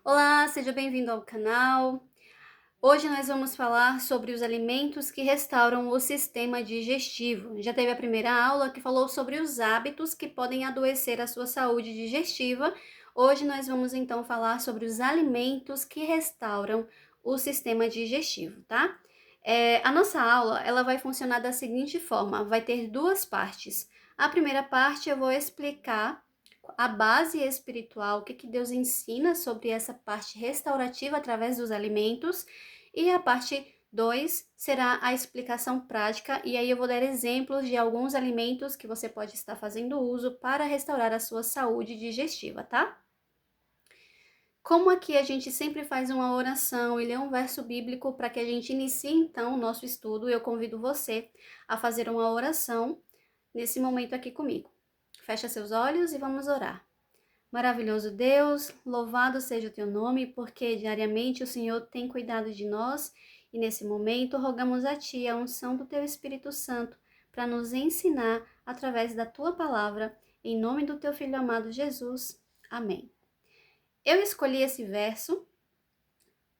Olá, seja bem-vindo ao canal. Hoje nós vamos falar sobre os alimentos que restauram o sistema digestivo. Já teve a primeira aula que falou sobre os hábitos que podem adoecer a sua saúde digestiva. Hoje nós vamos então falar sobre os alimentos que restauram o sistema digestivo, tá? A nossa aula ela vai funcionar da seguinte forma: vai ter duas partes. A primeira parte eu vou explicar a base espiritual, o que Deus ensina sobre essa parte restaurativa através dos alimentos, e a parte 2 será a explicação prática, e aí eu vou dar exemplos de alguns alimentos que você pode estar fazendo uso para restaurar a sua saúde digestiva, tá? Como aqui a gente sempre faz uma oração e lê um verso bíblico para que a gente inicie então o nosso estudo, eu convido você a fazer uma oração nesse momento aqui comigo. Fecha seus olhos e vamos orar. Maravilhoso Deus, louvado seja o teu nome, porque diariamente o Senhor tem cuidado de nós e nesse momento rogamos a ti a unção do teu Espírito Santo para nos ensinar através da tua palavra, em nome do teu filho amado Jesus. Amém. Eu escolhi esse verso,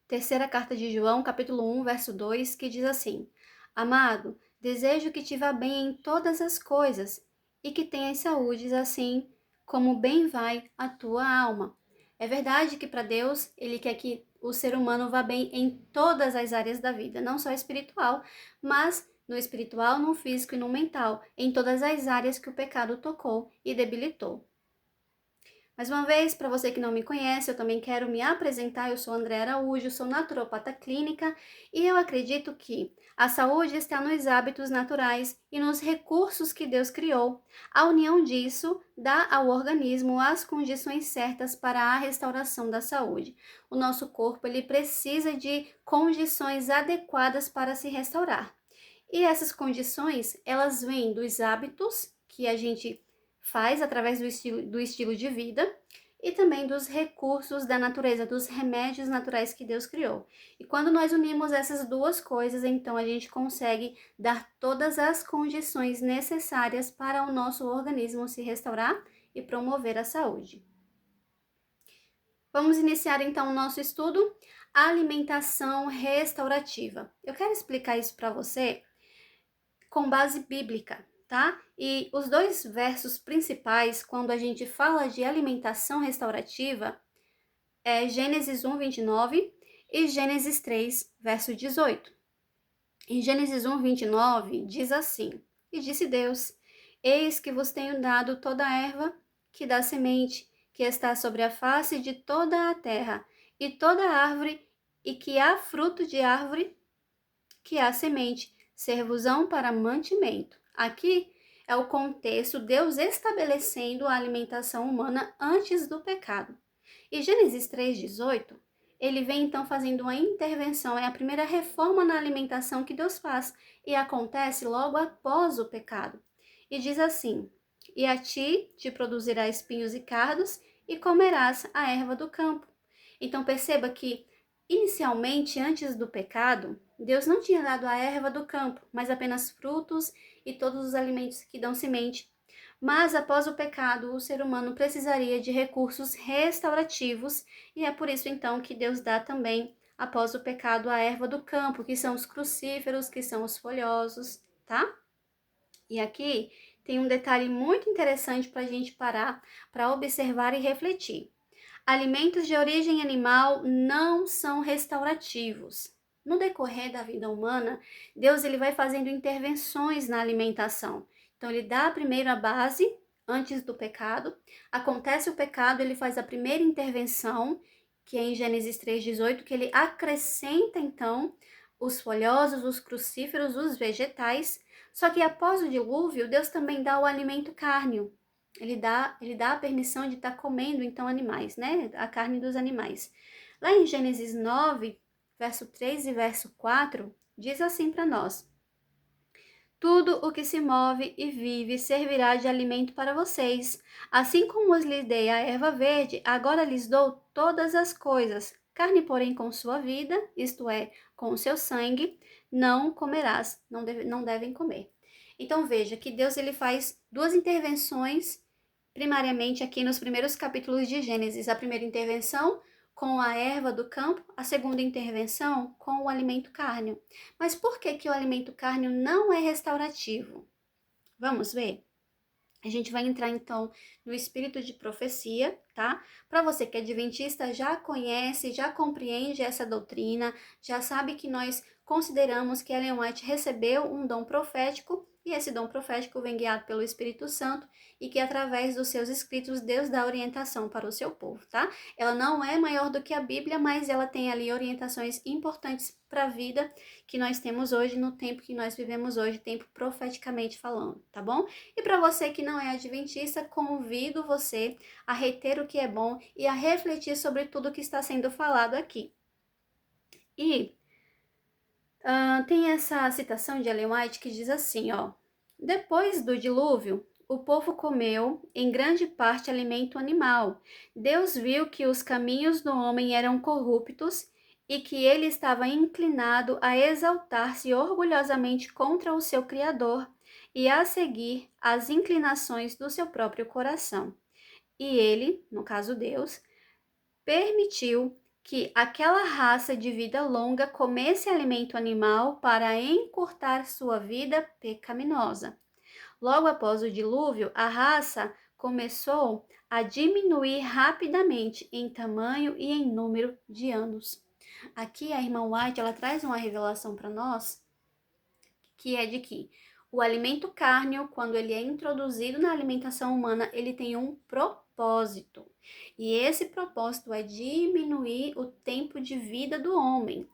terceira carta de João, capítulo 1, verso 2, que diz assim: Amado, desejo que te vá bem em todas as coisas e que tenhas saúde, assim como bem vai a tua alma. É verdade que para Deus, Ele quer que o ser humano vá bem em todas as áreas da vida, não só espiritual, mas no espiritual, no físico e no mental, em todas as áreas que o pecado tocou e debilitou. Mais uma vez, para você que não me conhece, eu também quero me apresentar. Eu sou André Araújo, sou naturopata clínica e eu acredito que a saúde está nos hábitos naturais e nos recursos que Deus criou. A união disso dá ao organismo as condições certas para a restauração da saúde. O nosso corpo ele precisa de condições adequadas para se restaurar. E essas condições, elas vêm dos hábitos que a gente faz através do estilo de vida e também dos recursos da natureza, dos remédios naturais que Deus criou. E quando nós unimos essas duas coisas, então a gente consegue dar todas as condições necessárias para o nosso organismo se restaurar e promover a saúde. Vamos iniciar então o nosso estudo, alimentação restaurativa. Eu quero explicar isso para você com base bíblica, tá? E os dois versos principais, quando a gente fala de alimentação restaurativa, é Gênesis 1, 29 e Gênesis 3, verso 18. Em Gênesis 1, 29, diz assim: E disse Deus: Eis que vos tenho dado toda a erva que dá semente, que está sobre a face de toda a terra, e toda árvore, e que há fruto de árvore, que há semente, servosão para mantimento. Aqui é o contexto, Deus estabelecendo a alimentação humana antes do pecado. E Gênesis 3,18, ele vem então fazendo uma intervenção, é a primeira reforma na alimentação que Deus faz, e acontece logo após o pecado. E diz assim: E a ti te produzirá espinhos e cardos, e comerás a erva do campo. Então perceba que, inicialmente, antes do pecado, Deus não tinha dado a erva do campo, mas apenas frutos e todos os alimentos que dão semente. Mas após o pecado, o ser humano precisaria de recursos restaurativos, e é por isso então que Deus dá também, após o pecado, a erva do campo, que são os crucíferos, que são os folhosos, tá? E aqui tem um detalhe muito interessante para a gente parar, para observar e refletir. Alimentos de origem animal não são restaurativos. No decorrer da vida humana, Deus ele vai fazendo intervenções na alimentação. Então ele dá primeiro a base antes do pecado. Acontece o pecado, ele faz a primeira intervenção, que é em Gênesis 3:18, que ele acrescenta então os folhosos, os crucíferos, os vegetais. Só que após o dilúvio, Deus também dá o alimento cárneo. Ele dá a permissão de estar comendo, então, animais, né? A carne dos animais. Lá em Gênesis 9, verso 3 e verso 4, diz assim para nós: Tudo o que se move e vive servirá de alimento para vocês. Assim como lhes dei a erva verde, agora lhes dou todas as coisas. Carne, porém, com sua vida, isto é, com o seu sangue, não comerás, não devem comer. Então veja que Deus ele faz duas intervenções primariamente aqui nos primeiros capítulos de Gênesis. A primeira intervenção, com a erva do campo, a segunda intervenção com o alimento cárneo. Mas por que que o alimento cárneo não é restaurativo? Vamos ver? A gente vai entrar então no espírito de profecia, tá? Para você que é adventista, já conhece, já compreende essa doutrina, já sabe que nós consideramos que Ellen White recebeu um dom profético e esse dom profético vem guiado pelo Espírito Santo e que através dos seus escritos Deus dá orientação para o seu povo, tá? Ela não é maior do que a Bíblia, mas ela tem ali orientações importantes para a vida que nós temos hoje, no tempo que nós vivemos hoje, tempo profeticamente falando, tá bom? E para você que não é adventista, convido você a reter o que é bom e a refletir sobre tudo que está sendo falado aqui. E tem essa citação de Ellen White que diz assim, ó: depois do dilúvio, o povo comeu, em grande parte, alimento animal. Deus viu que os caminhos do homem eram corruptos e que ele estava inclinado a exaltar-se orgulhosamente contra o seu Criador e a seguir as inclinações do seu próprio coração. E ele, no caso Deus, permitiu que aquela raça de vida longa comesse alimento animal para encurtar sua vida pecaminosa. Logo após o dilúvio, a raça começou a diminuir rapidamente em tamanho e em número de anos. Aqui a irmã White ela traz uma revelação para nós, que é de que o alimento cárneo, quando ele é introduzido na alimentação humana, ele tem um propósito. E esse propósito é diminuir o tempo de vida do homem.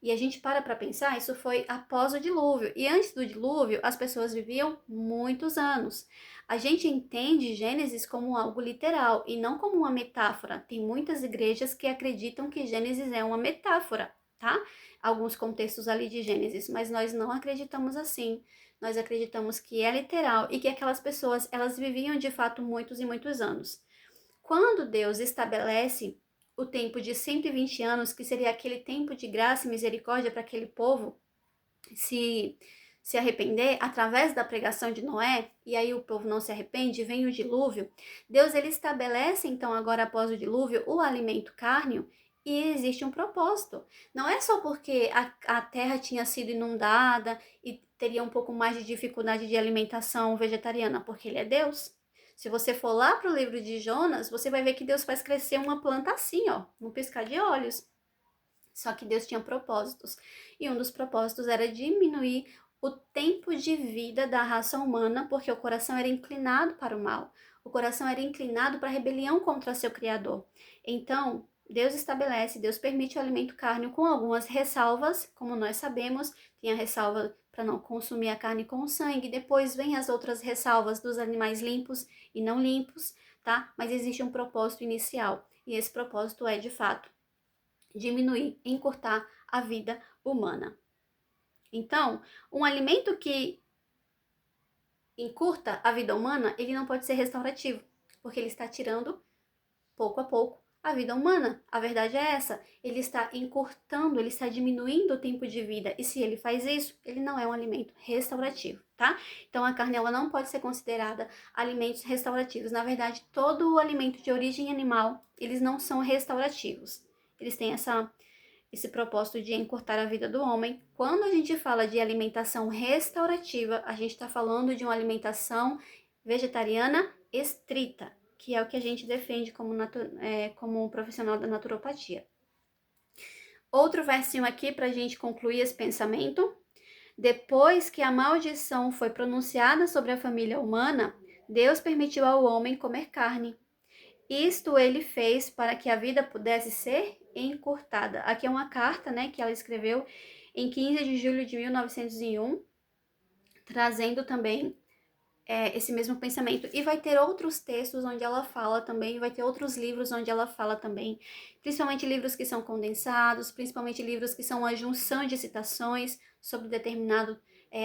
E a gente para pensar, isso foi após o dilúvio. E antes do dilúvio, as pessoas viviam muitos anos. A gente entende Gênesis como algo literal e não como uma metáfora. Tem muitas igrejas que acreditam que Gênesis é uma metáfora, tá? Alguns contextos ali de Gênesis, mas nós não acreditamos assim. Nós acreditamos que é literal e que aquelas pessoas, elas viviam de fato muitos e muitos anos. Quando Deus estabelece o tempo de 120 anos, que seria aquele tempo de graça e misericórdia para aquele povo se arrepender através da pregação de Noé, e aí o povo não se arrepende, vem o dilúvio. Deus ele estabelece então agora após o dilúvio o alimento cárneo e existe um propósito. Não é só porque a terra tinha sido inundada e teria um pouco mais de dificuldade de alimentação vegetariana, porque ele é Deus. Se você for lá para o livro de Jonas, você vai ver que Deus faz crescer uma planta assim, ó, no piscar de olhos. Só que Deus tinha propósitos. E um dos propósitos era diminuir o tempo de vida da raça humana, porque o coração era inclinado para o mal. O coração era inclinado para a rebelião contra seu Criador. Então, Deus estabelece, Deus permite o alimento cárneo com algumas ressalvas, como nós sabemos, tem a ressalva para não consumir a carne com sangue, depois vem as outras ressalvas dos animais limpos e não limpos, tá? Mas existe um propósito inicial, e esse propósito é, de fato, diminuir, encurtar a vida humana. Então, um alimento que encurta a vida humana, ele não pode ser restaurativo, porque ele está tirando, pouco a pouco, a vida humana. A verdade é essa, ele está encurtando, ele está diminuindo o tempo de vida, e se ele faz isso, ele não é um alimento restaurativo, tá? Então, a carne, ela não pode ser considerada alimentos restaurativos. Na verdade, todo o alimento de origem animal, eles não são restaurativos. Eles têm esse propósito de encurtar a vida do homem. Quando a gente fala de alimentação restaurativa, a gente está falando de uma alimentação vegetariana estrita, que é o que a gente defende como profissional da naturopatia. Outro versinho aqui para a gente concluir esse pensamento. Depois que a maldição foi pronunciada sobre a família humana, Deus permitiu ao homem comer carne. Isto ele fez para que a vida pudesse ser encurtada. Aqui é uma carta, né, que ela escreveu em 15 de julho de 1901, trazendo também esse mesmo pensamento. E vai ter outros textos onde ela fala também, vai ter outros livros onde ela fala também, principalmente livros que são condensados, principalmente livros que são uma junção de citações sobre determinado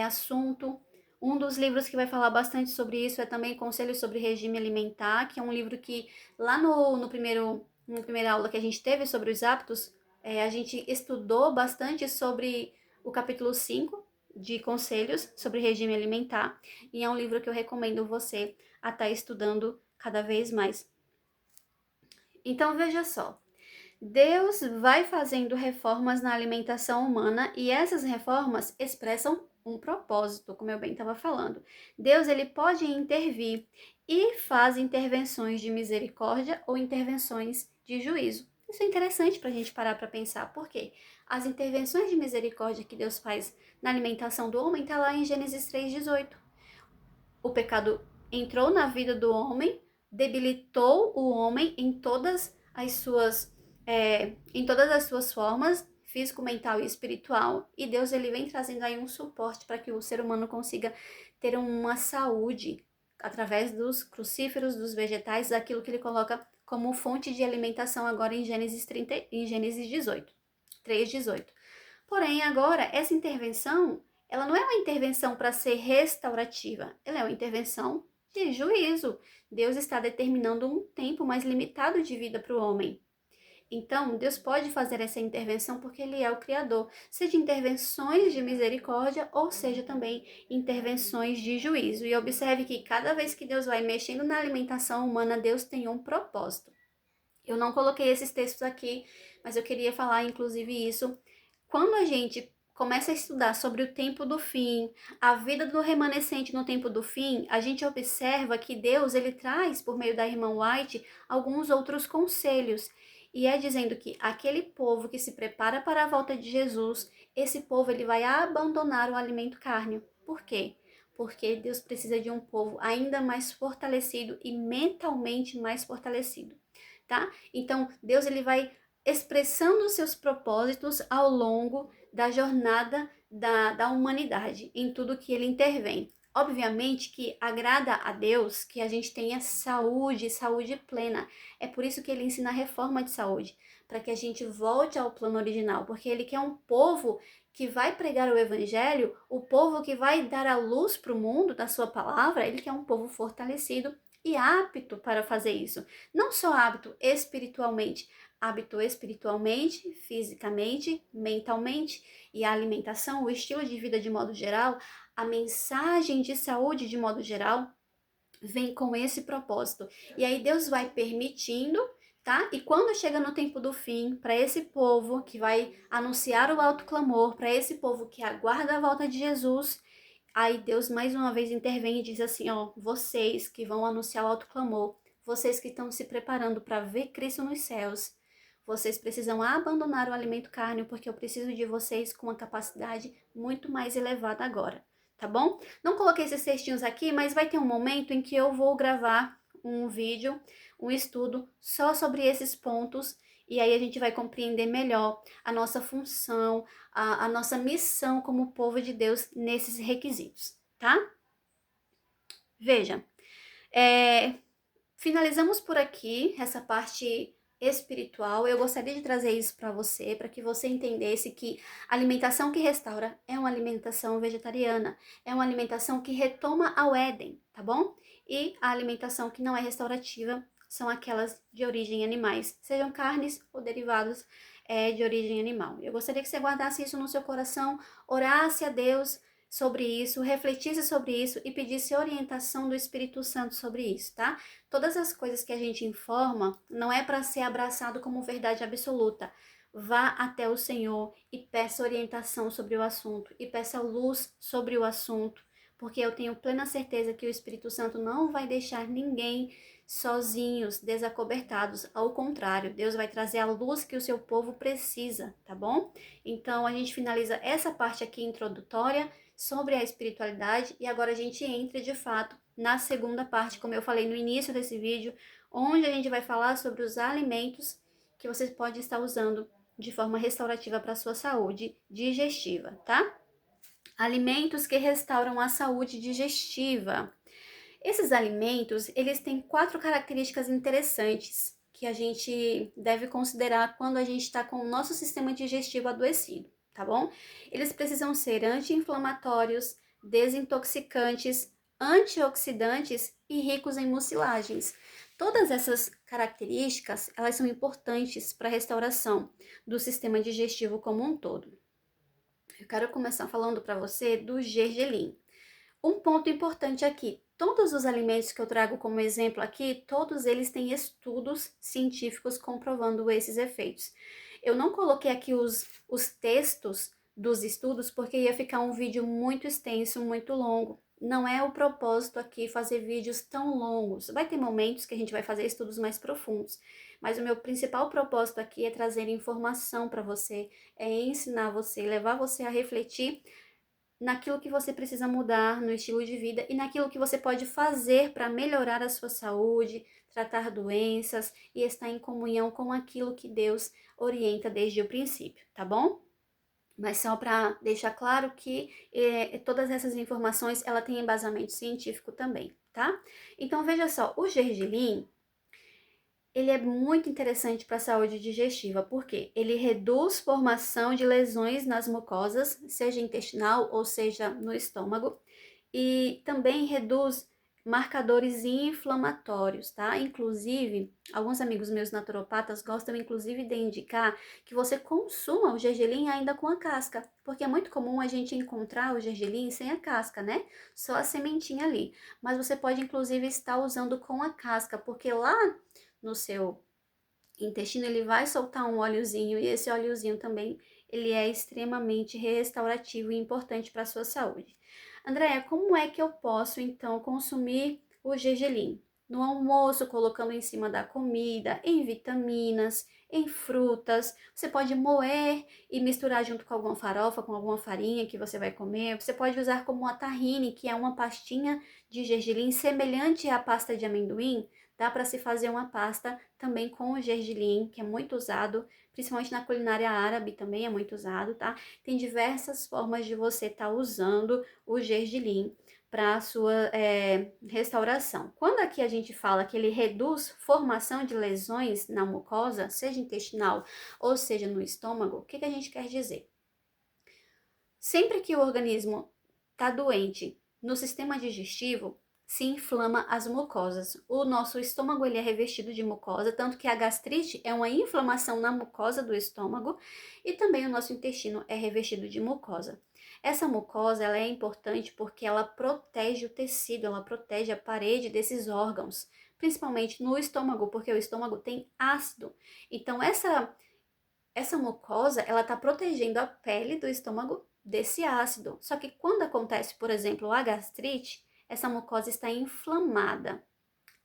assunto. Um dos livros que vai falar bastante sobre isso é também Conselhos sobre Regime Alimentar, que é um livro que lá na primeira aula que a gente teve sobre os hábitos, a gente estudou bastante sobre o capítulo 5 de Conselhos sobre Regime Alimentar, e é um livro que eu recomendo você a estar estudando cada vez mais. Então, veja só, Deus vai fazendo reformas na alimentação humana e essas reformas expressam um propósito, como eu bem estava falando. Deus ele pode intervir e faz intervenções de misericórdia ou intervenções de juízo. Isso é interessante para a gente parar para pensar, porque as intervenções de misericórdia que Deus faz na alimentação do homem está lá em Gênesis 3,18. O pecado entrou na vida do homem, debilitou o homem em todas as suas formas, físico, mental e espiritual, e Deus ele vem trazendo aí um suporte para que o ser humano consiga ter uma saúde através dos crucíferos, dos vegetais, daquilo que ele coloca como fonte de alimentação agora em Gênesis 18, 3:18. Porém, agora essa intervenção ela não é uma intervenção para ser restaurativa, ela é uma intervenção de juízo. Deus está determinando um tempo mais limitado de vida para o homem. Então, Deus pode fazer essa intervenção porque Ele é o Criador, seja intervenções de misericórdia ou seja também intervenções de juízo. E observe que cada vez que Deus vai mexendo na alimentação humana, Deus tem um propósito. Eu não coloquei esses textos aqui, mas eu queria falar inclusive isso. Quando a gente começa a estudar sobre o tempo do fim, a vida do remanescente no tempo do fim, a gente observa que Deus ele traz, por meio da irmã White, alguns outros conselhos. E é dizendo que aquele povo que se prepara para a volta de Jesus, esse povo ele vai abandonar o alimento cárneo. Por quê? Porque Deus precisa de um povo ainda mais fortalecido e mentalmente mais fortalecido, tá? Então, Deus ele vai expressando os seus propósitos ao longo da jornada da humanidade, em tudo que ele intervém. Obviamente que agrada a Deus que a gente tenha saúde, saúde plena. É por isso que ele ensina a reforma de saúde, para que a gente volte ao plano original, porque ele quer um povo que vai pregar o evangelho, o povo que vai dar a luz para o mundo da sua palavra, ele quer um povo fortalecido e apto para fazer isso. Não só hábito espiritualmente, fisicamente, mentalmente, e a alimentação, o estilo de vida de modo geral, a mensagem de saúde de modo geral, vem com esse propósito. E aí Deus vai permitindo, tá? E quando chega no tempo do fim, para esse povo que vai anunciar o alto clamor, para esse povo que aguarda a volta de Jesus, aí Deus mais uma vez intervém e diz assim, ó, vocês que vão anunciar o alto clamor, vocês que estão se preparando para ver Cristo nos céus, vocês precisam abandonar o alimento cárneo, porque eu preciso de vocês com uma capacidade muito mais elevada agora, tá bom? Não coloquei esses textinhos aqui, mas vai ter um momento em que eu vou gravar um vídeo, um estudo só sobre esses pontos, e aí a gente vai compreender melhor a nossa função, a nossa missão como povo de Deus nesses requisitos, tá? Veja, finalizamos por aqui essa parte espiritual. Eu gostaria de trazer isso para que você entendesse que a alimentação que restaura é uma alimentação vegetariana, é uma alimentação que retoma ao Éden, tá bom? E a alimentação que não é restaurativa são aquelas de origem animais, sejam carnes ou derivados de origem animal. Eu gostaria que você guardasse isso no seu coração, orasse a Deus sobre isso, refletisse sobre isso e pedisse orientação do Espírito Santo sobre isso, tá? Todas as coisas que a gente informa não é para ser abraçado como verdade absoluta. Vá até o Senhor e peça orientação sobre o assunto e peça luz sobre o assunto, porque eu tenho plena certeza que o Espírito Santo não vai deixar ninguém sozinhos, desacobertados. Ao contrário, Deus vai trazer a luz que o seu povo precisa, tá bom? Então a gente finaliza essa parte aqui introdutória sobre a espiritualidade e agora a gente entra de fato na segunda parte, como eu falei no início desse vídeo, onde a gente vai falar sobre os alimentos que você pode estar usando de forma restaurativa para a sua saúde digestiva, tá? Alimentos que restauram a saúde digestiva. Esses alimentos, eles têm 4 características interessantes que a gente deve considerar quando a gente está com o nosso sistema digestivo adoecido, tá bom? Eles precisam ser anti-inflamatórios, desintoxicantes, antioxidantes e ricos em mucilagens. Todas essas características, elas são importantes para a restauração do sistema digestivo como um todo. Eu quero começar falando para você do gergelim. Um ponto importante aqui, Todos os alimentos que eu trago como exemplo aqui, todos eles têm estudos científicos comprovando esses efeitos. Eu não coloquei aqui os textos dos estudos porque ia ficar um vídeo muito extenso, muito longo. Não é o propósito aqui fazer vídeos tão longos. Vai ter momentos que a gente vai fazer estudos mais profundos, mas o meu principal propósito aqui é trazer informação para você, é ensinar você, levar você a refletir naquilo que você precisa mudar no estilo de vida e naquilo que você pode fazer para melhorar a sua saúde, tratar doenças e estar em comunhão com aquilo que Deus orienta desde o princípio, tá bom? Mas só para deixar claro que todas essas informações ela tem embasamento científico também, tá? Então veja só, o gergelim ele é muito interessante para a saúde digestiva, porque ele reduz formação de lesões nas mucosas, seja intestinal ou seja no estômago, e também reduz marcadores inflamatórios, tá? Inclusive, alguns amigos meus naturopatas gostam inclusive de indicar que você consuma o gergelim ainda com a casca, porque é muito comum a gente encontrar o gergelim sem a casca, né? Só a sementinha ali. Mas você pode inclusive estar usando com a casca, porque lá no seu intestino ele vai soltar um óleozinho e esse óleozinho também ele é extremamente restaurativo e importante para a sua saúde. Andréia, como é que eu posso então consumir o gergelim? No almoço, colocando em cima da comida, em vitaminas, em frutas. Você pode moer e misturar junto com alguma farofa, com alguma farinha que você vai comer. Você pode usar como uma tahine, que é uma pastinha de gergelim semelhante à pasta de amendoim. Dá para se fazer uma pasta também com o gergelim, que é muito usado, principalmente na culinária árabe também é muito usado, tá? Tem diversas formas de você estar usando o gergelim para a sua restauração. Quando aqui a gente fala que ele reduz formação de lesões na mucosa, seja intestinal ou seja no estômago, o que a gente quer dizer? Sempre que o organismo está doente no sistema digestivo, se inflama as mucosas. O nosso estômago ele é revestido de mucosa, tanto que a gastrite é uma inflamação na mucosa do estômago e também o nosso intestino é revestido de mucosa. Essa mucosa ela é importante porque ela protege o tecido, ela protege a parede desses órgãos, principalmente no estômago, porque o estômago tem ácido. Então essa mucosa, ela está protegendo a pele do estômago desse ácido. Só que quando acontece, por exemplo, a gastrite, essa mucosa está inflamada.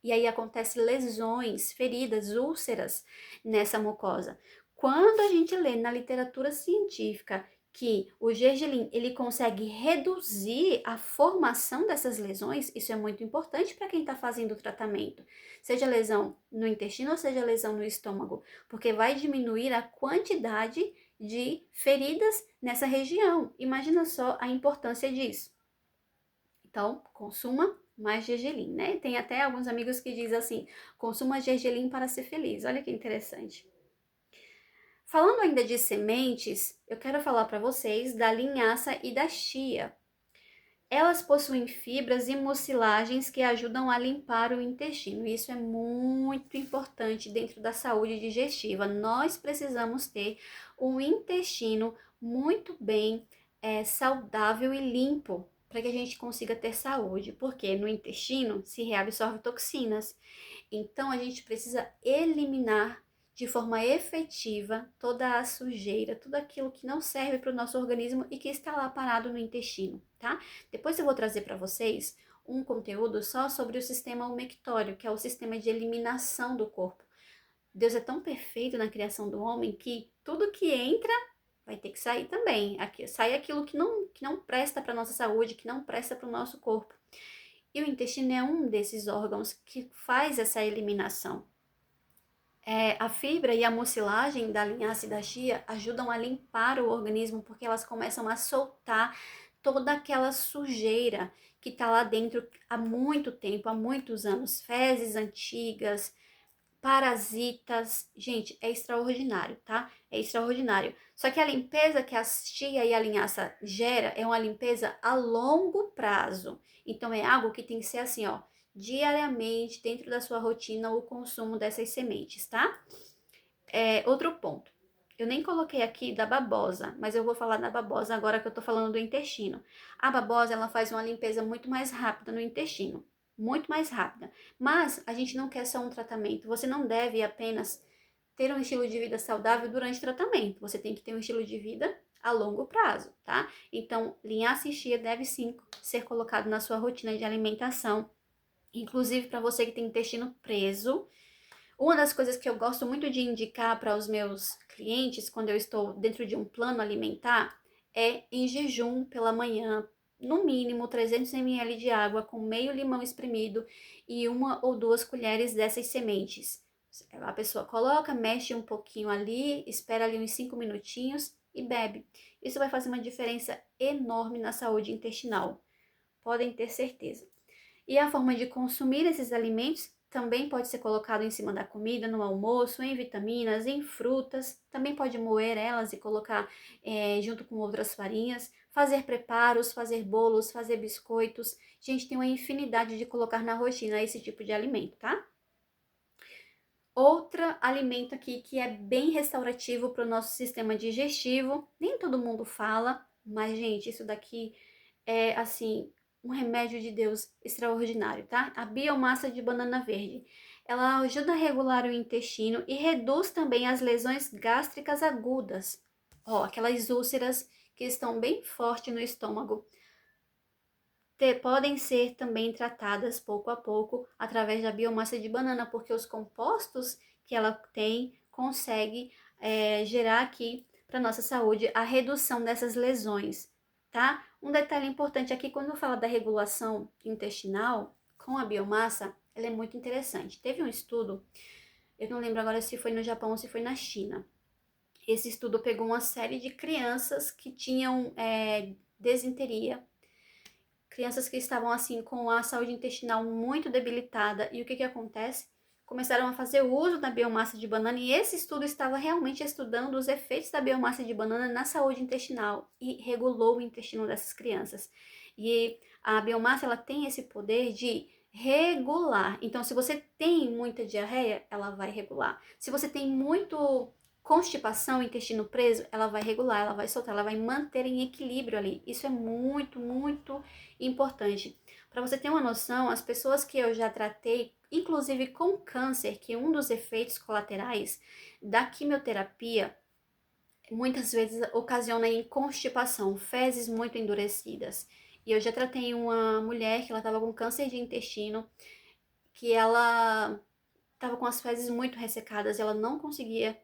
E aí acontece lesões, feridas, úlceras nessa mucosa. Quando a gente lê na literatura científica que o gergelim ele consegue reduzir a formação dessas lesões, isso é muito importante para quem está fazendo o tratamento, seja lesão no intestino ou seja lesão no estômago, porque vai diminuir a quantidade de feridas nessa região. Imagina só a importância disso. Então, consuma mais gergelim, né? Tem até alguns amigos que dizem assim, consuma gergelim para ser feliz. Olha que interessante. Falando ainda de sementes, eu quero falar para vocês da linhaça e da chia. Elas possuem fibras e mucilagens que ajudam a limpar o intestino. Isso é muito importante dentro da saúde digestiva. Nós precisamos ter um intestino muito bem saudável e limpo para que a gente consiga ter saúde, porque no intestino se reabsorve toxinas. Então a gente precisa eliminar de forma efetiva toda a sujeira, tudo aquilo que não serve para o nosso organismo e que está lá parado no intestino, tá? Depois eu vou trazer para vocês um conteúdo só sobre o sistema umectório, que é o sistema de eliminação do corpo. Deus é tão perfeito na criação do homem que tudo que entra vai ter que sair também. Aqui, sai aquilo que não presta para a nossa saúde, que não presta para o nosso corpo. E o intestino é um desses órgãos que faz essa eliminação. A fibra e a mucilagem da linhaça e da chia ajudam a limpar o organismo porque elas começam a soltar toda aquela sujeira que está lá dentro há muito tempo, há muitos anos, fezes antigas, parasitas. Gente, é extraordinário, tá? É extraordinário. Só que a limpeza que a chia e a linhaça gera é uma limpeza a longo prazo. Então é algo que tem que ser assim, ó, diariamente dentro da sua rotina o consumo dessas sementes, tá? Outro ponto. Eu nem coloquei aqui da babosa, mas eu vou falar da babosa agora que eu tô falando do intestino. A babosa, ela faz uma limpeza muito mais rápida no intestino. muito mais rápida. Mas a gente não quer só um tratamento. Você não deve apenas ter um estilo de vida saudável durante o tratamento. Você tem que ter um estilo de vida a longo prazo, tá? Então, linhaça e chia deve sim ser colocado na sua rotina de alimentação, inclusive para você que tem intestino preso. Uma das coisas que eu gosto muito de indicar para os meus clientes quando eu estou dentro de um plano alimentar é em jejum pela manhã, no mínimo 300 ml de água com meio limão espremido e 1 ou 2 colheres dessas sementes. A pessoa coloca, mexe um pouquinho ali, espera ali uns 5 minutinhos e bebe. Isso vai fazer uma diferença enorme na saúde intestinal, podem ter certeza. E a forma de consumir esses alimentos também pode ser colocado em cima da comida, no almoço, em vitaminas, em frutas. Também pode moer elas e colocar junto com outras farinhas. Fazer preparos, fazer bolos, fazer biscoitos. Gente, tem uma infinidade de colocar na rotina esse tipo de alimento, tá? Outro alimento aqui que é bem restaurativo para o nosso sistema digestivo. Nem todo mundo fala, mas, gente, isso daqui é, assim, um remédio de Deus extraordinário, tá? A biomassa de banana verde. Ela ajuda a regular o intestino e reduz também as lesões gástricas agudas. Ó, aquelas úlceras que estão bem fortes no estômago. Podem ser também tratadas pouco a pouco através da biomassa de banana, porque os compostos que ela tem conseguem gerar aqui para nossa saúde a redução dessas lesões, tá? Um detalhe importante aqui, quando eu falo da regulação intestinal com a biomassa, ela é muito interessante. Teve um estudo, eu não lembro agora se foi no Japão ou se foi na China. Esse estudo pegou uma série de crianças que tinham desinteria, crianças que estavam assim com a saúde intestinal muito debilitada. E o que acontece? Começaram a fazer uso da biomassa de banana e esse estudo estava realmente estudando os efeitos da biomassa de banana na saúde intestinal e regulou o intestino dessas crianças. E a biomassa ela tem esse poder de regular. Então, se você tem muita diarreia, ela vai regular. Se você tem muito constipação, intestino preso, ela vai regular, ela vai soltar, ela vai manter em equilíbrio ali. Isso é muito, muito importante. Para você ter uma noção, as pessoas que eu já tratei, inclusive com câncer, que um dos efeitos colaterais da quimioterapia muitas vezes ocasiona em constipação, fezes muito endurecidas. E eu já tratei uma mulher que ela estava com câncer de intestino, que ela estava com as fezes muito ressecadas, ela não conseguia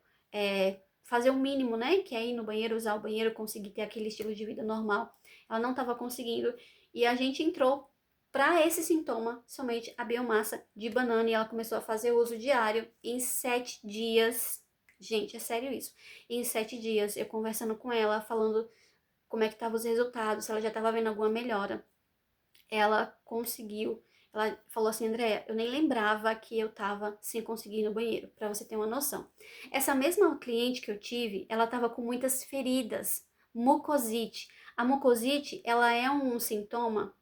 fazer o mínimo, né? Que é ir no banheiro, usar o banheiro, conseguir ter aquele estilo de vida normal. Ela não estava conseguindo. E a gente entrou para esse sintoma somente a biomassa de banana e ela começou a fazer uso diário em 7 dias. Gente, é sério isso. Em 7 dias, eu conversando com ela, falando como é que estavam os resultados, se ela já estava vendo alguma melhora. Ela conseguiu. Ela falou assim, Andréia, eu nem lembrava que eu tava sem conseguir ir no banheiro, para você ter uma noção. Essa mesma cliente que eu tive, ela tava com muitas feridas, mucosite. A mucosite, ela é um sintoma,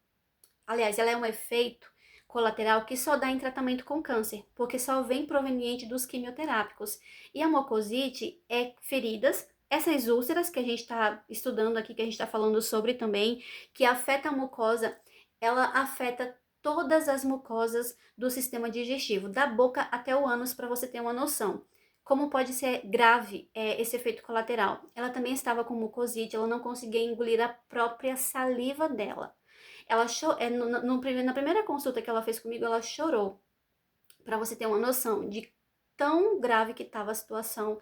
aliás, ela é um efeito colateral que só dá em tratamento com câncer, porque só vem proveniente dos quimioterápicos. E a mucosite é feridas, essas úlceras que a gente está estudando aqui, que a gente está falando sobre também, que afeta a mucosa, ela afeta todas as mucosas do sistema digestivo, da boca até o ânus, para você ter uma noção. Como pode ser grave esse efeito colateral? Ela também estava com mucosite, ela não conseguia engolir a própria saliva dela. Ela na primeira consulta que ela fez comigo, ela chorou. Para você ter uma noção de tão grave que estava a situação.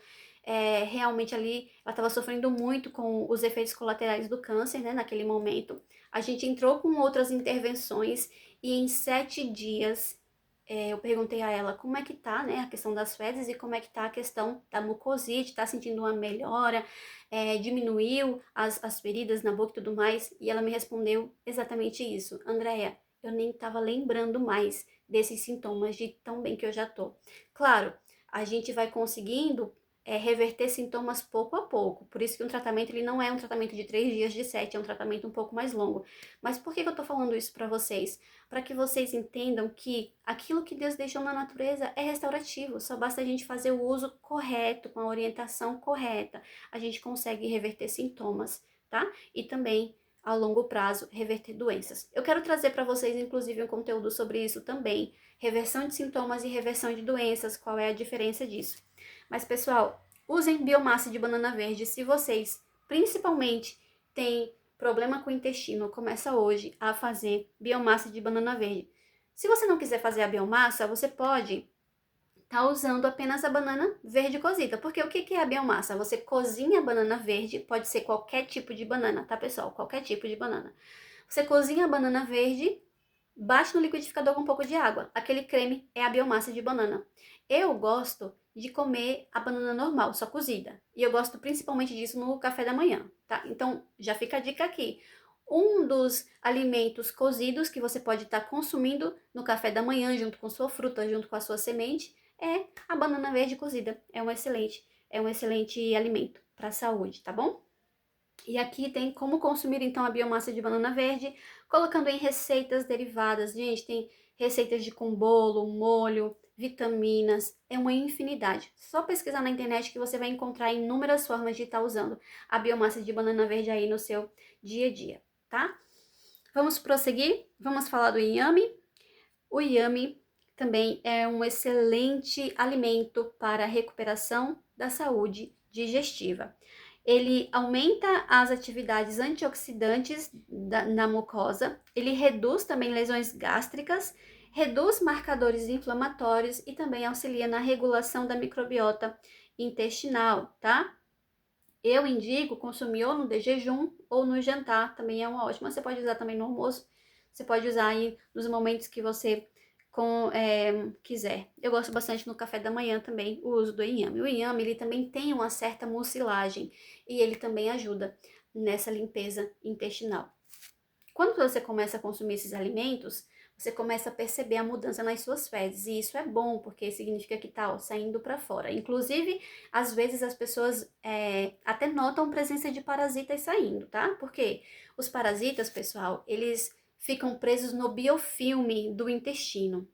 Realmente ali, ela estava sofrendo muito com os efeitos colaterais do câncer, né, naquele momento. A gente entrou com outras intervenções e em 7 dias eu perguntei a ela como é que tá, né, a questão das fezes e como é que tá a questão da mucosite, tá sentindo uma melhora, diminuiu as feridas na boca e tudo mais, e ela me respondeu exatamente isso. Andréia, eu nem estava lembrando mais desses sintomas de tão bem que eu já tô. Claro, a gente vai conseguindo reverter sintomas pouco a pouco. Por isso que um tratamento ele não é um tratamento de 3 dias, de 7, é um tratamento um pouco mais longo. Mas por que eu tô falando isso para vocês? Para que vocês entendam que aquilo que Deus deixou na natureza é restaurativo. Só basta a gente fazer o uso correto, com a orientação correta. A gente consegue reverter sintomas, tá? E também a longo prazo reverter doenças. Eu quero trazer para vocês, inclusive, um conteúdo sobre isso também. Reversão de sintomas e reversão de doenças, qual é a diferença disso. Mas, pessoal, usem biomassa de banana verde se vocês, principalmente, têm problema com o intestino. Começa hoje a fazer biomassa de banana verde. Se você não quiser fazer a biomassa, você pode estar usando apenas a banana verde cozida. Porque o que é a biomassa? Você cozinha a banana verde, pode ser qualquer tipo de banana, tá, pessoal? Qualquer tipo de banana. Você cozinha a banana verde, bate no liquidificador com um pouco de água. Aquele creme é a biomassa de banana. Eu gosto de comer a banana normal, só cozida. E eu gosto principalmente disso no café da manhã, tá? Então, já fica a dica aqui. Um dos alimentos cozidos que você pode estar consumindo no café da manhã, junto com sua fruta, junto com a sua semente, é a banana verde cozida. É um excelente alimento para a saúde, tá bom? E aqui tem como consumir então a biomassa de banana verde, colocando em receitas derivadas. Gente, tem receitas de com bolo, molho, vitaminas, é uma infinidade. Só pesquisar na internet que você vai encontrar inúmeras formas de estar usando a biomassa de banana verde aí no seu dia a dia, tá? Vamos prosseguir? Vamos falar do inhame? O inhame também é um excelente alimento para a recuperação da saúde digestiva. Ele aumenta as atividades antioxidantes na mucosa, ele reduz também lesões gástricas, reduz marcadores inflamatórios e também auxilia na regulação da microbiota intestinal, tá? Eu indico consumir ou no de jejum ou no jantar, também é uma ótima. Você pode usar também no almoço, você pode usar aí nos momentos que você quiser. Eu gosto bastante no café da manhã também o uso do inhame. O inhame, ele também tem uma certa mucilagem e ele também ajuda nessa limpeza intestinal. Quando você começa a consumir esses alimentos, você começa a perceber a mudança nas suas fezes, e isso é bom, porque significa que tá saindo para fora. Inclusive, às vezes as pessoas até notam presença de parasitas saindo, tá? Porque os parasitas, pessoal, eles ficam presos no biofilme do intestino.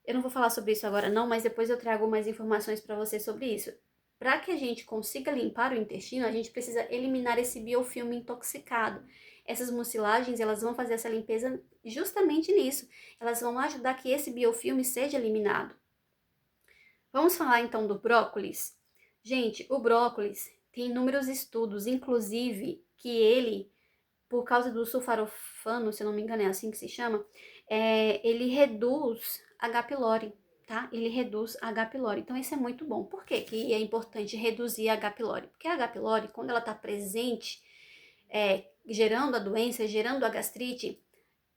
Eu não vou falar sobre isso agora não, mas depois eu trago mais informações para vocês sobre isso. Para que a gente consiga limpar o intestino, a gente precisa eliminar esse biofilme intoxicado. Essas mucilagens, elas vão fazer essa limpeza justamente nisso. Elas vão ajudar que esse biofilme seja eliminado. Vamos falar então do brócolis? Gente, o brócolis tem inúmeros estudos, inclusive que ele, por causa do sulforafano, se eu não me engano é assim que se chama, ele reduz H. pylori, tá? Ele reduz H. pylori. Então, isso é muito bom. Por que que é importante reduzir H. pylori? Porque a H. pylori, quando ela está presente, gerando a doença, gerando a gastrite,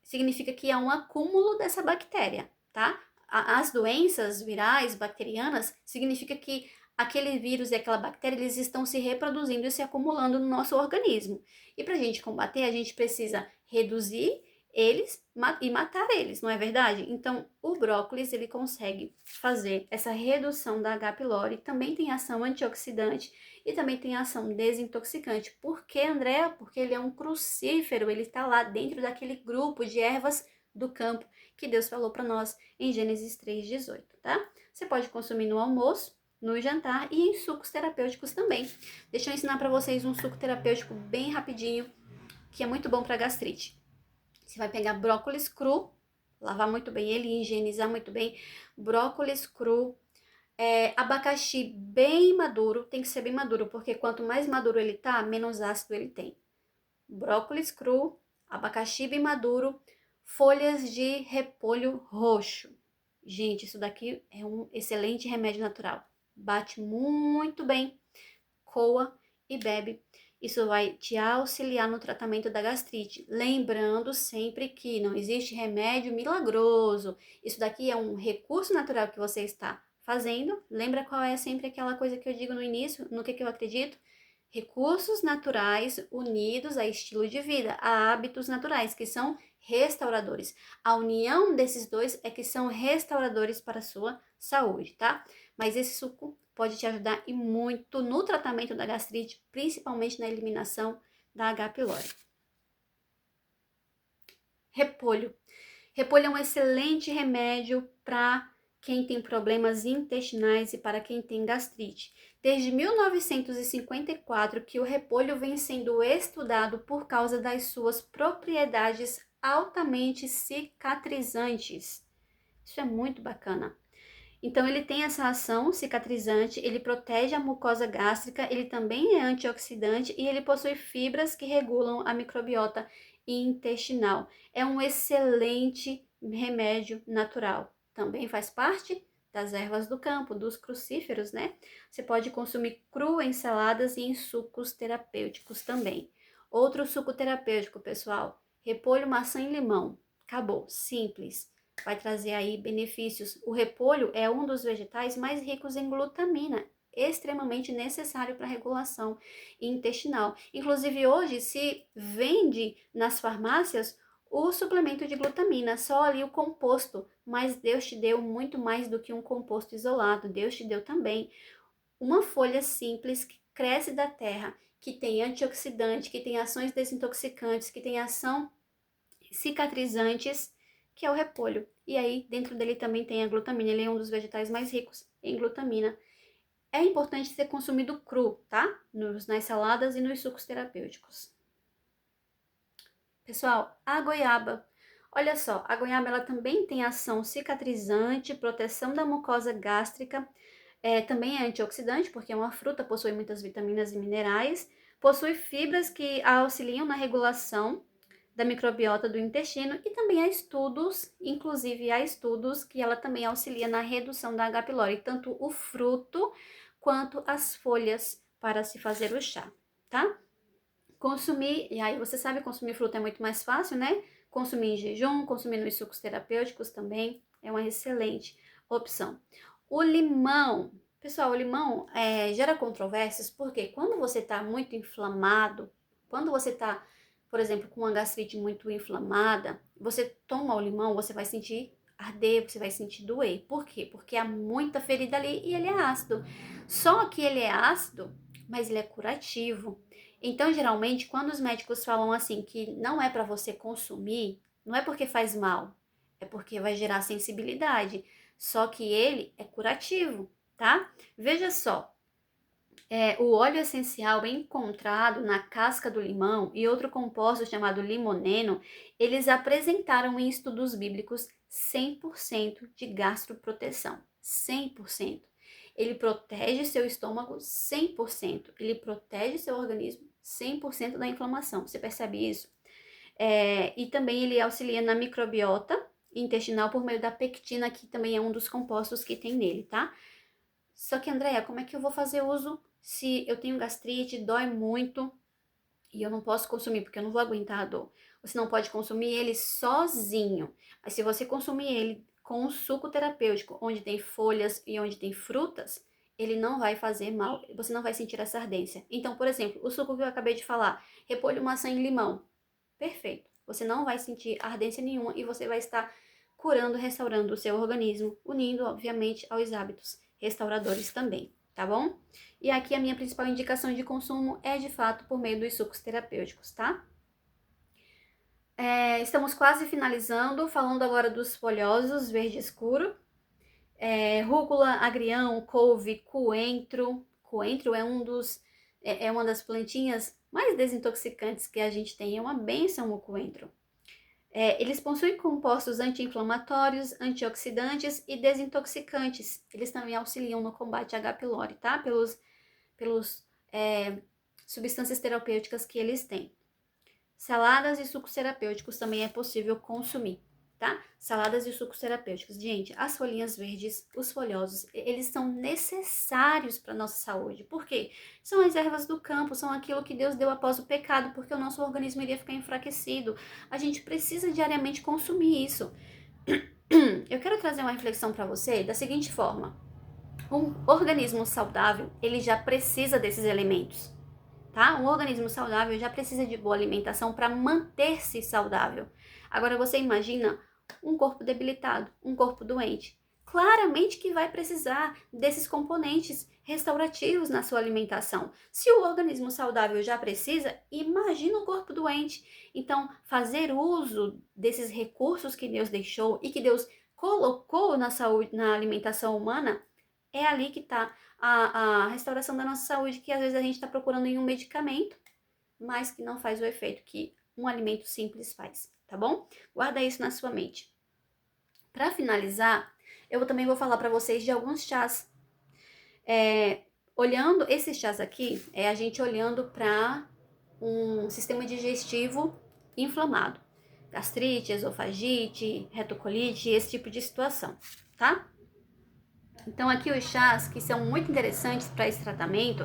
significa que há um acúmulo dessa bactéria, tá? As doenças virais, bacterianas, significa que aquele vírus e aquela bactéria, eles estão se reproduzindo e se acumulando no nosso organismo. E para a gente combater, a gente precisa reduzir eles e matar eles, não é verdade? Então, o brócolis, ele consegue fazer essa redução da H. pylori, também tem ação antioxidante e também tem ação desintoxicante. Por que, Andréa? Porque ele é um crucífero, ele está lá dentro daquele grupo de ervas do campo que Deus falou para nós em Gênesis 3:18, tá? Você pode consumir no almoço, no jantar e em sucos terapêuticos também. Deixa eu ensinar para vocês um suco terapêutico bem rapidinho, que é muito bom para gastrite. Você vai pegar brócolis cru, lavar muito bem ele, higienizar muito bem. Brócolis cru, abacaxi bem maduro, tem que ser bem maduro, porque quanto mais maduro ele tá, menos ácido ele tem. Brócolis cru, abacaxi bem maduro, folhas de repolho roxo. Gente, isso daqui é um excelente remédio natural. Bate muito bem, coa e bebe. Isso vai te auxiliar no tratamento da gastrite. Lembrando sempre que não existe remédio milagroso. Isso daqui é um recurso natural que você está fazendo. Lembra qual é sempre aquela coisa que eu digo no início, no que eu acredito? Recursos naturais unidos a estilo de vida, a hábitos naturais, que são restauradores. A união desses dois é que são restauradores para a sua saúde, tá? Mas esse suco pode te ajudar e muito no tratamento da gastrite, principalmente na eliminação da H. pylori. Repolho. Repolho é um excelente remédio para quem tem problemas intestinais e para quem tem gastrite. Desde 1954 que o repolho vem sendo estudado por causa das suas propriedades altamente cicatrizantes. Isso é muito bacana. Então, ele tem essa ação cicatrizante, ele protege a mucosa gástrica, ele também é antioxidante e ele possui fibras que regulam a microbiota intestinal. É um excelente remédio natural. Também faz parte das ervas do campo, dos crucíferos, né? Você pode consumir cru em saladas e em sucos terapêuticos também. Outro suco terapêutico, pessoal, repolho, maçã e limão. Acabou, simples. Vai trazer aí benefícios. O repolho é um dos vegetais mais ricos em glutamina, extremamente necessário para a regulação intestinal. Inclusive, hoje se vende nas farmácias o suplemento de glutamina, só ali o composto, mas Deus te deu muito mais do que um composto isolado. Deus te deu também uma folha simples que cresce da terra, que tem antioxidante, que tem ações desintoxicantes, que tem ação cicatrizantes, que é o repolho. E aí, dentro dele também tem a glutamina, ele é um dos vegetais mais ricos em glutamina. É importante ser consumido cru, tá? Nas saladas e nos sucos terapêuticos. Pessoal, a goiaba. Olha só, a goiaba ela também tem ação cicatrizante, proteção da mucosa gástrica, também é antioxidante, porque é uma fruta, possui muitas vitaminas e minerais, possui fibras que auxiliam na regulação da microbiota do intestino e também há estudos, inclusive há estudos que ela também auxilia na redução da H. pylori, tanto o fruto quanto as folhas para se fazer o chá, tá? Consumir, e aí você sabe, consumir fruta é muito mais fácil, né? Consumir em jejum, consumir nos sucos terapêuticos também é uma excelente opção. O limão, pessoal, o limão gera controvérsias porque quando você está muito inflamado, quando você está, por exemplo, com uma gastrite muito inflamada, você toma o limão, você vai sentir arder, você vai sentir doer. Por quê? Porque há muita ferida ali e ele é ácido. Só que ele é ácido, mas ele é curativo. Então, geralmente, quando os médicos falam assim que não é para você consumir, não é porque faz mal, é porque vai gerar sensibilidade. Só que ele é curativo, tá? Veja só, o óleo essencial encontrado na casca do limão e outro composto chamado limoneno, eles apresentaram em estudos bíblicos 100% de gastroproteção. 100%. Ele protege seu estômago 100%. Ele protege seu organismo 100% da inflamação. Você percebe isso? E também ele auxilia na microbiota intestinal por meio da pectina, que também é um dos compostos que tem nele, tá? Só que, Andréia, como é que eu vou fazer uso se eu tenho gastrite, dói muito e eu não posso consumir porque eu não vou aguentar a dor? Você não pode consumir ele sozinho. Mas se você consumir ele com um suco terapêutico, onde tem folhas e onde tem frutas, ele não vai fazer mal, você não vai sentir essa ardência. Então, por exemplo, o suco que eu acabei de falar, repolho, maçã e limão. Perfeito. Você não vai sentir ardência nenhuma e você vai estar curando, restaurando o seu organismo, unindo, obviamente, aos hábitos restauradores também, tá bom? E aqui a minha principal indicação de consumo é, de fato, por meio dos sucos terapêuticos, tá? Estamos quase finalizando, falando agora dos folhosos, verde escuro. Rúcula, agrião, couve, coentro. Coentro é uma das plantinhas mais desintoxicantes que a gente tem. É uma bênção o coentro. Eles possuem compostos anti-inflamatórios, antioxidantes e desintoxicantes. Eles também auxiliam no combate à H. pylori, tá? Pelos substâncias terapêuticas que eles têm. Saladas e sucos terapêuticos também é possível consumir, tá? Saladas e sucos terapêuticos. Gente, as folhinhas verdes, os folhosos, eles são necessários para nossa saúde. Por quê? São as ervas do campo, são aquilo que Deus deu após o pecado, porque o nosso organismo iria ficar enfraquecido. A gente precisa diariamente consumir isso. Eu quero trazer uma reflexão para você da seguinte forma. Um organismo saudável, ele já precisa desses elementos, tá? Um organismo saudável já precisa de boa alimentação para manter-se saudável. Agora você imagina um corpo debilitado, um corpo doente. Claramente que vai precisar desses componentes restaurativos na sua alimentação. Se o organismo saudável já precisa, imagina o corpo doente. Então, fazer uso desses recursos que Deus deixou e que Deus colocou na saúde, na alimentação humana, é ali que está a restauração da nossa saúde, que às vezes a gente está procurando em um medicamento, mas que não faz o efeito que um alimento simples faz, tá bom? Guarda isso na sua mente. Para finalizar, eu também vou falar para vocês de alguns chás. Olhando esses chás aqui, é a gente olhando para um sistema digestivo inflamado. Gastrite, esofagite, retocolite, esse tipo de situação, tá? Então aqui os chás que são muito interessantes para esse tratamento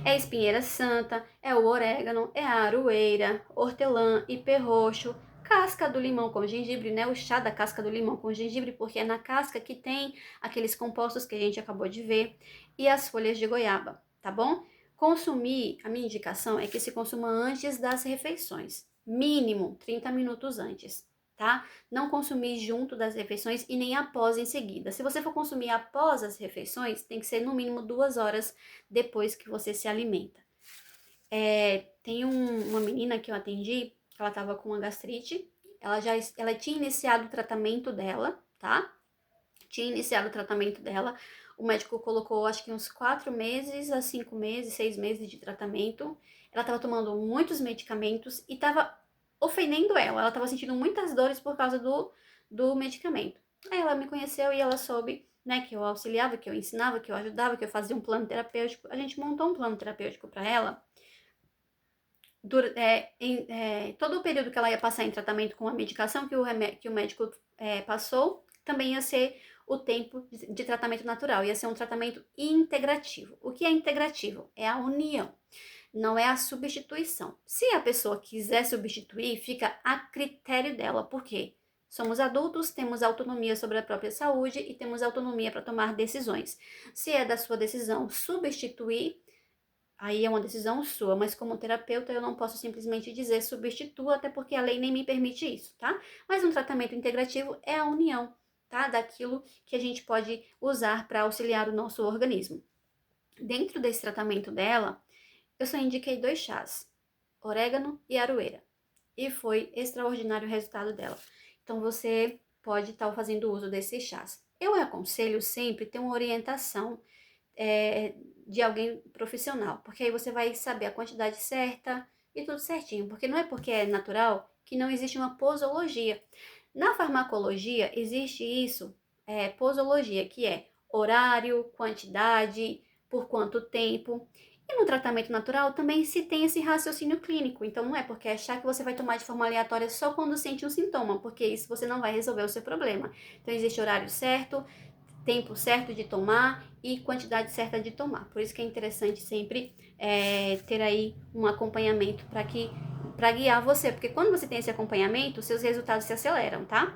é a espinheira santa, é o orégano, é a aroeira, hortelã, ipê roxo, casca do limão com gengibre, né? O chá da casca do limão com gengibre, porque é na casca que tem aqueles compostos que a gente acabou de ver, e as folhas de goiaba, tá bom? Consumir, a minha indicação é que se consuma antes das refeições, mínimo 30 minutos antes, tá? Não consumir junto das refeições e nem após em seguida. Se você for consumir após as refeições, tem que ser no mínimo 2 horas depois que você se alimenta. Tem uma menina que eu atendi, ela estava com uma gastrite, ela tinha iniciado o tratamento dela, tá? Tinha iniciado o tratamento dela, o médico colocou acho que uns 4 meses a 5 meses, 6 meses de tratamento. Ela estava tomando muitos medicamentos e estava ofendendo ela estava sentindo muitas dores por causa do medicamento. Aí ela me conheceu e ela soube, né, que eu auxiliava, que eu ensinava, que eu ajudava, que eu fazia um plano terapêutico. A gente montou um plano terapêutico para ela. Todo o período que ela ia passar em tratamento com a medicação que o médico passou, também ia ser o tempo de tratamento natural, ia ser um tratamento integrativo. O que é integrativo? É a união, não é a substituição. Se a pessoa quiser substituir, fica a critério dela, por quê? Somos adultos, temos autonomia sobre a própria saúde e temos autonomia para tomar decisões. Se é da sua decisão substituir, aí é uma decisão sua, mas como terapeuta eu não posso simplesmente dizer substitua, até porque a lei nem me permite isso, tá? Mas um tratamento integrativo é a união, tá? Daquilo que a gente pode usar para auxiliar o nosso organismo. Dentro desse tratamento dela, eu só indiquei 2 chás, orégano e aroeira. E foi extraordinário o resultado dela. Então você pode estar fazendo uso desses chás. Eu aconselho sempre ter uma orientação de alguém profissional, porque aí você vai saber a quantidade certa e tudo certinho, porque não é porque é natural que não existe uma posologia. Na farmacologia existe isso, posologia, que é horário, quantidade, por quanto tempo. E no tratamento natural também se tem esse raciocínio clínico, então não é porque achar que você vai tomar de forma aleatória só quando sente um sintoma, porque isso você não vai resolver o seu problema. Então existe horário certo, tempo certo de tomar e quantidade certa de tomar. Por isso que é interessante sempre ter aí um acompanhamento para guiar você, porque quando você tem esse acompanhamento, seus resultados se aceleram, tá?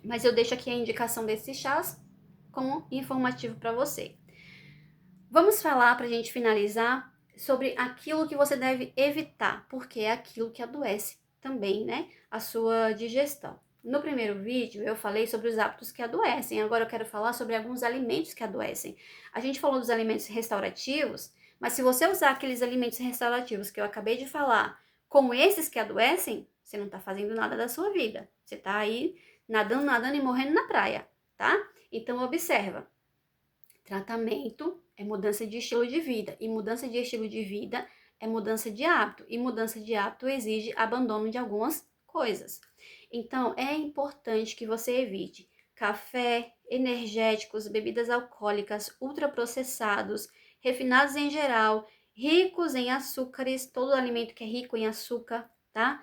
Mas eu deixo aqui a indicação desses chás como informativo para você. Vamos falar para a gente finalizar sobre aquilo que você deve evitar, porque é aquilo que adoece também, né? A sua digestão. No primeiro vídeo eu falei sobre os hábitos que adoecem, agora eu quero falar sobre alguns alimentos que adoecem. A gente falou dos alimentos restaurativos, mas se você usar aqueles alimentos restaurativos que eu acabei de falar com esses que adoecem, você não está fazendo nada da sua vida. Você está aí nadando, nadando e morrendo na praia, tá? Então observa. Tratamento é mudança de estilo de vida, e mudança de estilo de vida é mudança de hábito, e mudança de hábito exige abandono de algumas coisas. Então, é importante que você evite café, energéticos, bebidas alcoólicas, ultraprocessados, refinados em geral, ricos em açúcares, todo alimento que é rico em açúcar, tá?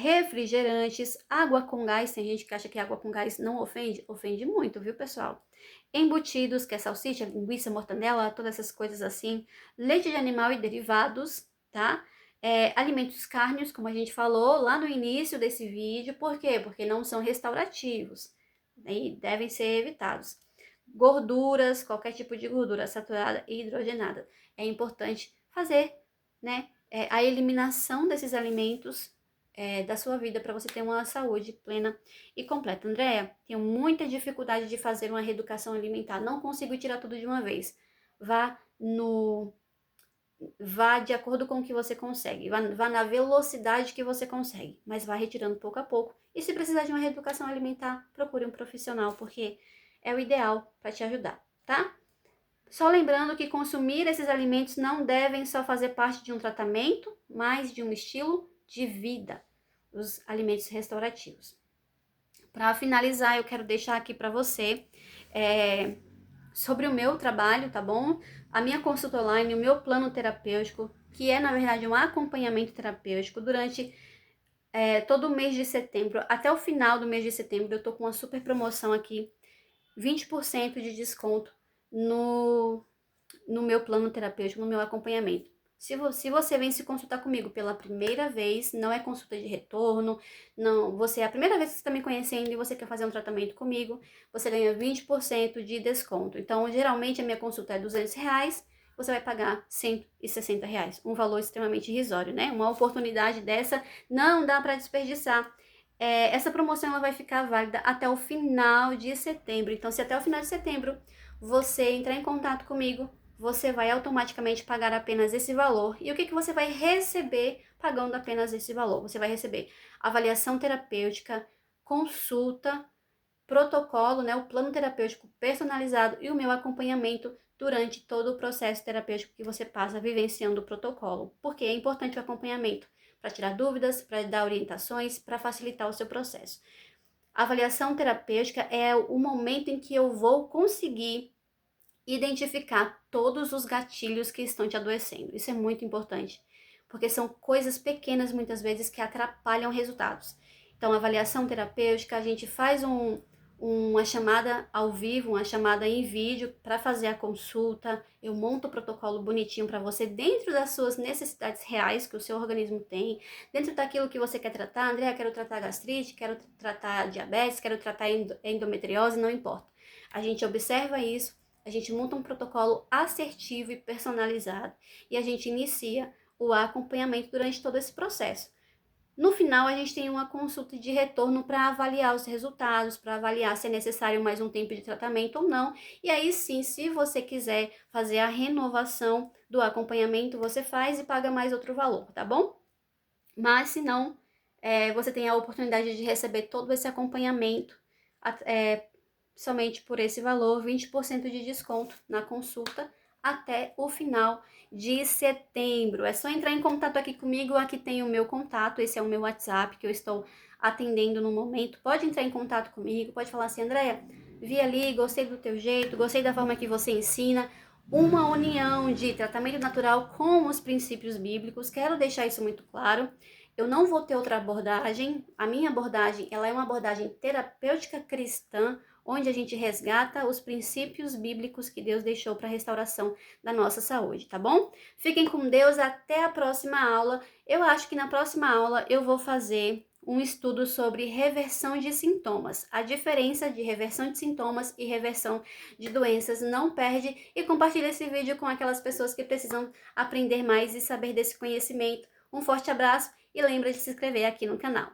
Refrigerantes, água com gás, tem gente que acha que água com gás não ofende, ofende muito, viu, pessoal? Embutidos, que é salsicha, linguiça, mortandela, todas essas coisas assim, leite de animal e derivados, tá? Alimentos cárneos, como a gente falou lá no início desse vídeo, por quê? Porque não são restaurativos e devem ser evitados. Gorduras, qualquer tipo de gordura saturada e hidrogenada. É importante fazer, né, a eliminação desses alimentos da sua vida para você ter uma saúde plena e completa. Andréia, tenho muita dificuldade de fazer uma reeducação alimentar, não consigo tirar tudo de uma vez. Vá de acordo com o que você consegue, vá na velocidade que você consegue, mas vá retirando pouco a pouco. E se precisar de uma reeducação alimentar, procure um profissional, porque é o ideal para te ajudar, tá? Só lembrando que consumir esses alimentos não devem só fazer parte de um tratamento, mas de um estilo de vida, os alimentos restaurativos. Para finalizar, eu quero deixar aqui para você sobre o meu trabalho, tá bom? A minha consulta online, o meu plano terapêutico, que é na verdade um acompanhamento terapêutico durante todo o mês de setembro, até o final do mês de setembro, eu tô com uma super promoção aqui, 20% de desconto no meu plano terapêutico, no meu acompanhamento. Se você vem se consultar comigo pela primeira vez, não é consulta de retorno, não, você é a primeira vez que você está me conhecendo e você quer fazer um tratamento comigo, você ganha 20% de desconto. Então, geralmente a minha consulta é R$ 200, você vai pagar R$ 160, um valor extremamente irrisório, né? Uma oportunidade dessa não dá para desperdiçar. Essa promoção ela vai ficar válida até o final de setembro. Então, se até o final de setembro você entrar em contato comigo, você vai automaticamente pagar apenas esse valor. E o que você vai receber pagando apenas esse valor? Você vai receber avaliação terapêutica, consulta, protocolo, né, o plano terapêutico personalizado e o meu acompanhamento durante todo o processo terapêutico que você passa vivenciando o protocolo. Porque é importante o acompanhamento para tirar dúvidas, para dar orientações, para facilitar o seu processo. A avaliação terapêutica é o momento em que eu vou conseguir identificar todos os gatilhos que estão te adoecendo. Isso é muito importante, porque são coisas pequenas muitas vezes que atrapalham resultados. Então, a avaliação terapêutica, a gente faz uma chamada ao vivo, uma chamada em vídeo para fazer a consulta. Eu monto o protocolo bonitinho para você dentro das suas necessidades reais que o seu organismo tem, dentro daquilo que você quer tratar. André, quero tratar gastrite, quero tratar diabetes, quero tratar endometriose, não importa. A gente observa isso, a gente monta um protocolo assertivo e personalizado e a gente inicia o acompanhamento durante todo esse processo. No final, a gente tem uma consulta de retorno para avaliar os resultados, para avaliar se é necessário mais um tempo de tratamento ou não. E aí sim, se você quiser fazer a renovação do acompanhamento, você faz e paga mais outro valor, tá bom? Mas se não, você tem a oportunidade de receber todo esse acompanhamento somente por esse valor, 20% de desconto na consulta até o final de setembro. É só entrar em contato aqui comigo, aqui tem o meu contato, esse é o meu WhatsApp que eu estou atendendo no momento. Pode entrar em contato comigo, pode falar assim, Andréia, vi ali, gostei do teu jeito, gostei da forma que você ensina, uma união de tratamento natural com os princípios bíblicos, quero deixar isso muito claro. Eu não vou ter outra abordagem, a minha abordagem ela é uma abordagem terapêutica cristã, onde a gente resgata os princípios bíblicos que Deus deixou para a restauração da nossa saúde, tá bom? Fiquem com Deus, até a próxima aula. Eu acho que na próxima aula eu vou fazer um estudo sobre reversão de sintomas. A diferença de reversão de sintomas e reversão de doenças. Não perde e compartilha esse vídeo com aquelas pessoas que precisam aprender mais e saber desse conhecimento. Um forte abraço e lembra de se inscrever aqui no canal.